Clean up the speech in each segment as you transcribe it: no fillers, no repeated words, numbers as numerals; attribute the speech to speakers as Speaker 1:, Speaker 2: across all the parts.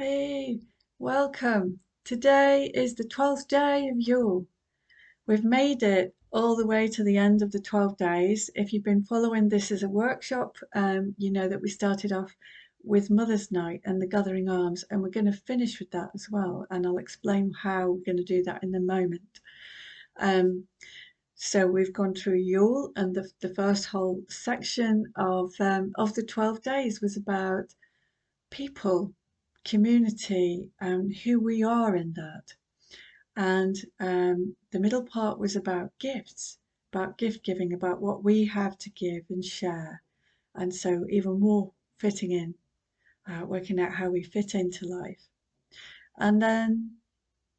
Speaker 1: Hey, welcome. Today is the 12th day of Yule. We've made it all the way to the end of the 12 days. If you've been following this as a workshop, you know that we started off with Mother's Night and the Gathering Arms, and we're going to finish with that as well. And I'll explain how we're going to do that in a moment. So we've gone through Yule, and the first whole section of the 12 days was about people, community, and who we are in that. And the middle part was about gifts, about gift giving, about what we have to give and share. And so, even more fitting in, working out how we fit into life. And then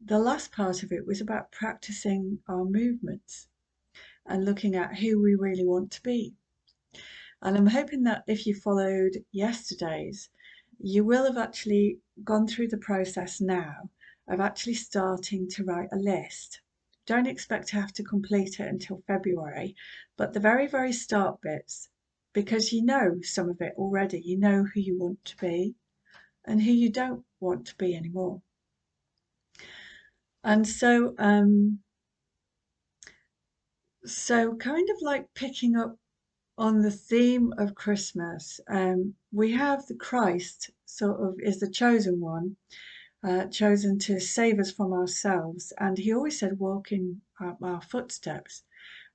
Speaker 1: the last part of it was about practicing our movements and looking at who we really want to be. And I'm hoping that if you followed yesterday's, you will have actually gone through the process now of actually starting to write a list. Don't expect to have to complete it until February, but the very, very start bits, because you know some of it already, you know who you want to be and who you don't want to be anymore. And so, kind of like picking up on the theme of Christmas, we have the Christ sort of is the chosen one, chosen to save us from ourselves. And he always said, walk in our footsteps.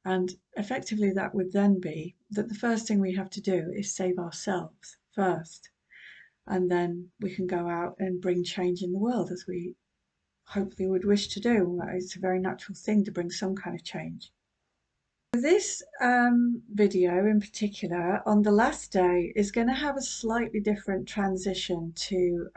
Speaker 1: And effectively, that would then be that the first thing we have to do is save ourselves first. And then we can go out and bring change in the world as we hopefully would wish to do. It's a very natural thing to bring some kind of change. This video in particular, on the last day, is going to have a slightly different transition to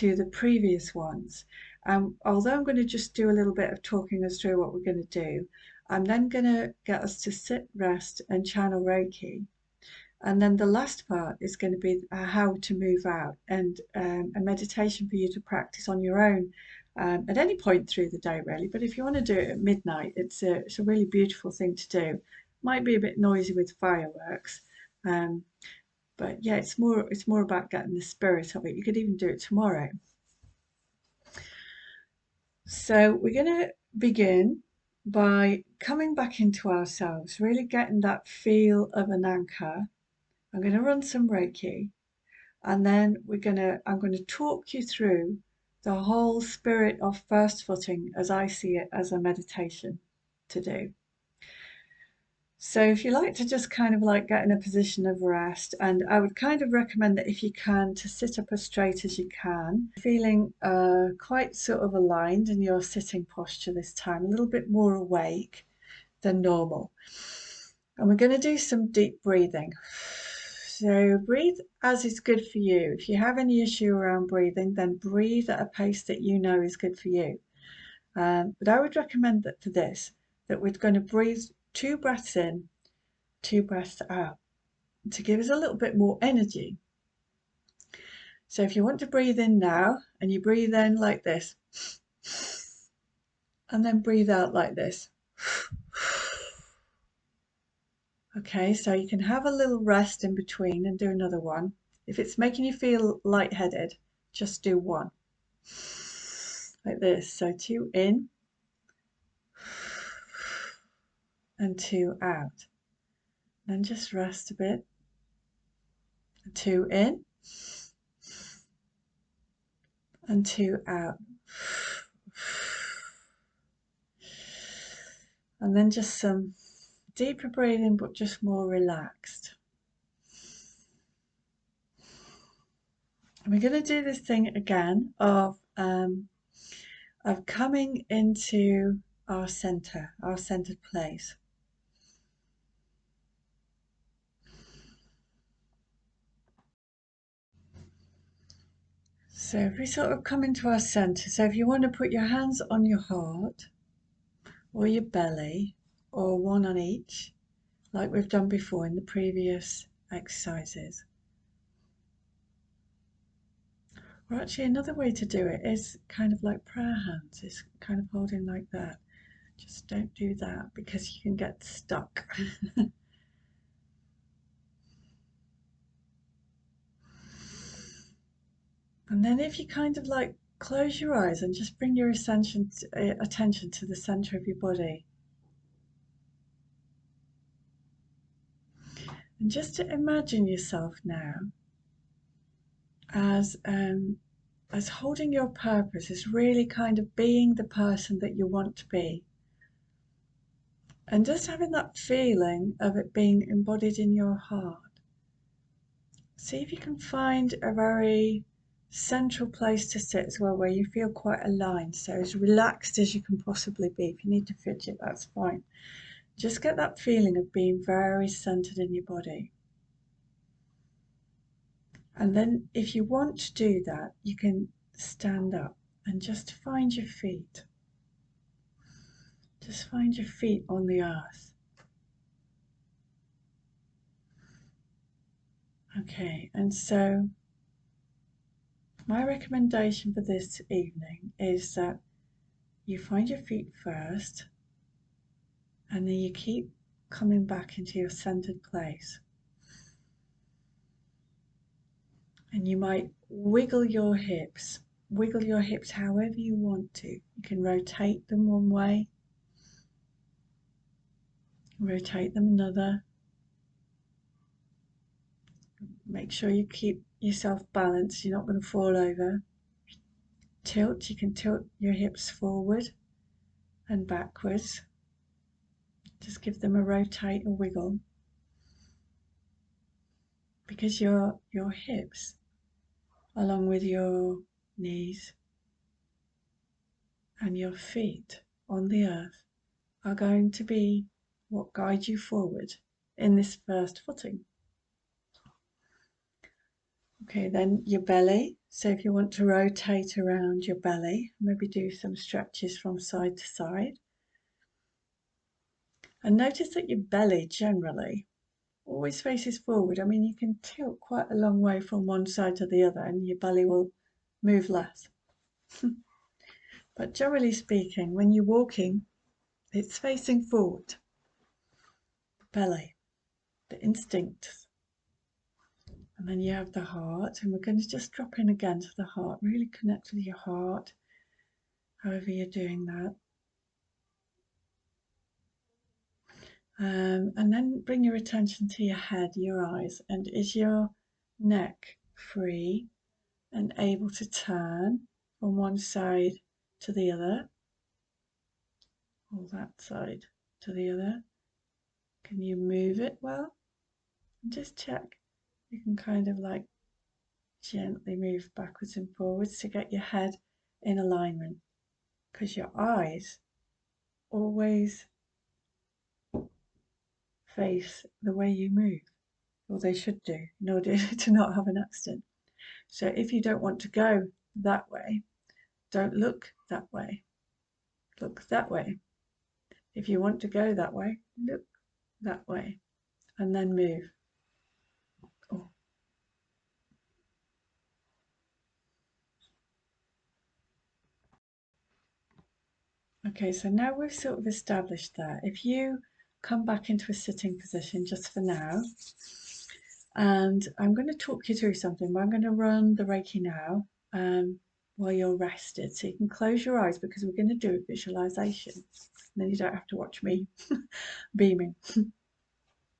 Speaker 1: the previous ones. Although I'm going to just do a little bit of talking us through what we're going to do, I'm then going to get us to sit, rest, and channel Reiki. And then the last part is going to be how to move out, and a meditation for you to practice on your own at any point through the day, really. But if you want to do it at midnight, it's a really beautiful thing to do. Might be a bit noisy with fireworks, but yeah, it's more about getting the spirit of it. You could even do it tomorrow. So we're going to begin by coming back into ourselves, really getting that feel of an anchor. I'm going to run some Reiki, and then I'm going to talk you through the whole spirit of first footing as I see it as a meditation to do. So if you like to just kind of like get in a position of rest, and I would kind of recommend that if you can to sit up as straight as you can, feeling quite sort of aligned in your sitting posture this time, a little bit more awake than normal. And we're going to do some deep breathing. So breathe as is good for you. If you have any issue around breathing, then breathe at a pace that you know is good for you. But I would recommend that for this, that we're going to breathe 2 breaths in, 2 breaths out, to give us a little bit more energy. So if you want to breathe in now, and you breathe in like this, and then breathe out like this. Okay, so you can have a little rest in between and do another one. If it's making you feel lightheaded, just do one. Like this. So 2 in and 2 out. Then just rest a bit. 2 in and 2 out. And then just some deeper breathing, but just more relaxed. And we're going to do this thing again of coming into our center, our centered place. So if we sort of come into our center, so if you want to put your hands on your heart or your belly, or one on each, like we've done before in the previous exercises. Or actually another way to do it is kind of like prayer hands, is kind of holding like that. Just don't do that because you can get stuck. And then if you kind of like close your eyes and just bring your attention to the center of your body. And just to imagine yourself now as holding your purpose, as really kind of being the person that you want to be. And just having that feeling of it being embodied in your heart. See if you can find a very central place to sit as well, where you feel quite aligned, so as relaxed as you can possibly be. If you need to fidget, that's fine. Just get that feeling of being very centered in your body. And then if you want to do that, you can stand up and just find your feet. Just find your feet on the earth. Okay, and so my recommendation for this evening is that you find your feet first, and then you keep coming back into your centered place. And you might wiggle your hips however you want to. You can rotate them one way, rotate them another. Make sure you keep yourself balanced, you're not going to fall over. Tilt, you can tilt your hips forward and backwards. Just give them a rotate, a wiggle. Because your hips, along with your knees and your feet on the earth, are going to be what guide you forward in this first footing. Okay, then your belly. So if you want to rotate around your belly, maybe do some stretches from side to side. And notice that your belly generally always faces forward. I mean, you can tilt quite a long way from one side to the other and your belly will move less. But generally speaking, when you're walking, it's facing forward. Belly, the instincts. And then you have the heart, and we're going to just drop in again to the heart. Really connect with your heart, however you're doing that. And then bring your attention to your head, your eyes, and is your neck free and able to turn from one side to the other, or that side to the other? Can you move it well? And just check. You can kind of like gently move backwards and forwards to get your head in alignment, because your eyes always face the way you move, or they should do, in order to not have an accident. So if you don't want to go that way, don't look that way. Look that way. If you want to go that way, look that way, and then move. Oh. Okay, so now we've sort of established that. If you come back into a sitting position just for now, and I'm going to talk you through something, but I'm going to run the Reiki now while you're rested. So you can close your eyes, because we're going to do a visualization. And then you don't have to watch me beaming.